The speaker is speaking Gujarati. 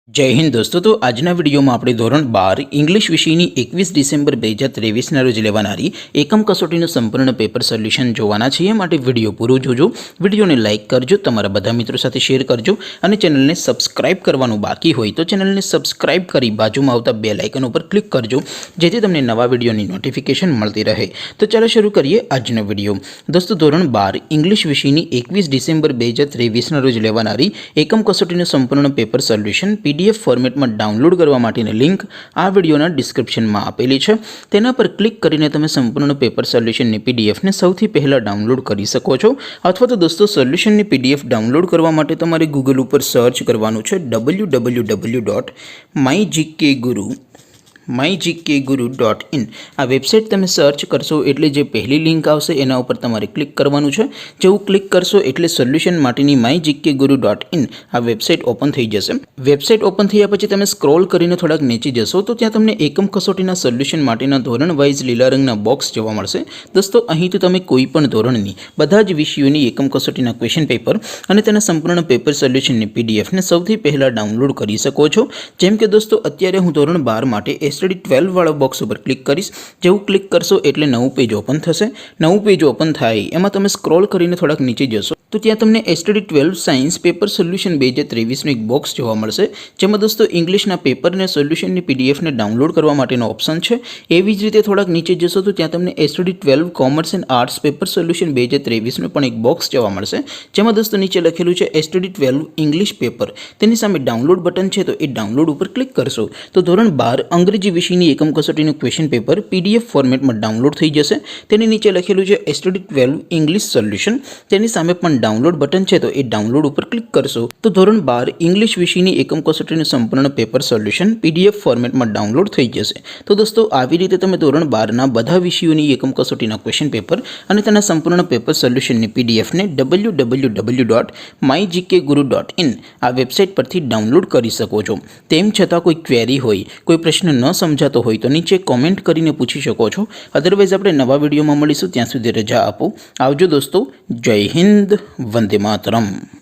जय हिंद दोस्तों। तो આજના વિડીયોમાં આપણે ધોરણ 12 ઇંગ્લિશ વિષયની 21 ડિસેમ્બર 2023ના રોજ લેવાનારી એકમ કસોટીનું સંપૂર્ણ પેપર સોલ્યુશન જોવાના છીએ। માટે વિડીયો પૂરો જોજો, વિડીયોને લાઇક કરજો, તમારા બધા મિત્રો સાથે શેર કરજો અને ચેનલને સબસ્ક્રાઇબ કરવાનું બાકી હોય તો ચેનલને સબસ્ક્રાઇબ કરી બાજુમાં આવતા બેલ આઇકન ઉપર ક્લિક કરજો, જેથી તમને નવા વિડીયોની નોટિફિકેશન મળતી રહે। તો ચાલો શરૂ કરીએ આજનો વિડીયો। દોસ્તો, ધોરણ 12 ઇંગ્લિશ વિષયની 21 ડિસેમ્બર 2023ના રોજ લેવાનારી એકમ કસોટીનું સંપૂર્ણ પેપર સોલ્યુશન PDF ફોર્મેટમાં ડાઉનલોડ કરવા માટેની લિંક આ વિડીયોના ડિસ્ક્રિપ્શનમાં આપેલી છે। તેના પર ક્લિક કરીને તમે સંપૂર્ણ પેપર સોલ્યુશનની PDFને સૌથી પહેલાં ડાઉનલોડ કરી શકો છો। અથવા તો દોસ્તો, સોલ્યુશનની PDF ડાઉનલોડ કરવા માટે તમારે ગૂગલ ઉપર સર્ચ કરવાનું છે www.mygkguru.in। આ વેબસાઇટ તમે સર્ચ કરશો એટલે જે પહેલી લિંક આવશે એના ઉપર તમારે ક્લિક કરવાનું છે। જેવું ક્લિક કરશો એટલે સોલ્યુશન માટેની mygkguru.in આ વેબસાઇટ ઓપન થઈ જશે। વેબસાઇટ ઓપન થયા પછી તમે સ્ક્રોલ કરીને થોડાક નીચે જશો તો ત્યાં તમને એકમ કસોટીના સોલ્યુશન માટેના ધોરણ વાઇઝ લીલા રંગના બોક્સ જોવા મળશે। દોસ્તો, અહીંથી તમે કોઈ પણ ધોરણની બધા જ વિષયોની એકમ કસોટીના ક્વેશ્ચન પેપર અને તેના સંપૂર્ણ પેપર સોલ્યુશનની PDFને સૌથી પહેલાં ડાઉનલોડ કરી શકો છો। જેમ કે દોસ્તો, અત્યારે હું ધોરણ 12 માટે STD 12 વાળા બોક્સ ઉપર ક્લિક કરીશ। જેવું ક્લિક કરશો એટલે નવું પેજ ઓપન થશે। નવું પેજ ઓપન થાય એમાં તમે સ્ક્રોલ કરીને થોડાક નીચે જશો તો ત્યાં તમને STD 12 સાયન્સ પેપર સોલ્યુશન 2023નું એક બોક્સ જોવા મળશે, જેમાં દોસ્તો ઇંગ્લિશના પેપરને સોલ્યુશનની PDFને ડાઉનલોડ કરવા માટેનો ઓપ્શન છે। એવી જ રીતે થોડાક નીચે જશો તો ત્યાં તમને STD 12 commerce and arts paper solution 2023નું પણ એક બોક્સ જોવા મળશે, જેમાં દોસ્તો નીચે લખેલું છે STD 12 ઇંગ્લિશ પેપર। તેની સામે ડાઉનલોડ બટન છે, તો એ ડાઉનલોડ ઉપર ક્લિક કરશો તો ધોરણ 12 અંગ્રેજી વિષયની એકમ કસોટીનું ક્વેશ્ચન પેપર PDF ફોર્મેટમાં ડાઉનલોડ થઈ જશે। તેની નીચે લખેલું છે STD 12 ઇંગ્લિશ સોલ્યુશન। તેની સામે પણ ડાઉનલોડ બટન છે, તો એ ડાઉનલોડ ઉપર ક્લિક કરશો તો ધોરણ 12 ઇંગ્લિશ વિષયની એકમ કસોટીનું સંપૂર્ણ પેપર સોલ્યુશન PDF ફોર્મેટમાં ડાઉનલોડ થઈ જશે। તો દોસ્તો, આવી રીતે તમે ધોરણ 12ના બધા વિષયોની એકમ કસોટીના ક્વેશ્ચન પેપર અને તેના સંપૂર્ણ પેપર સોલ્યુશનની PDFને www.mygkguru.in આ વેબસાઇટ પરથી ડાઉનલોડ કરી શકો છો। તેમ છતાં કોઈ ક્વેરી હોય, કોઈ પ્રશ્ન ન સમજાતો હોય તો નીચે કોમેન્ટ કરીને પૂછી શકો છો। અધરવાઇઝ આપણે નવા વિડીયોમાં મળીશું, ત્યાં સુધી રજા આપો। આવજો દોસ્તો। જય હિન્દ, વંદે માતરમ।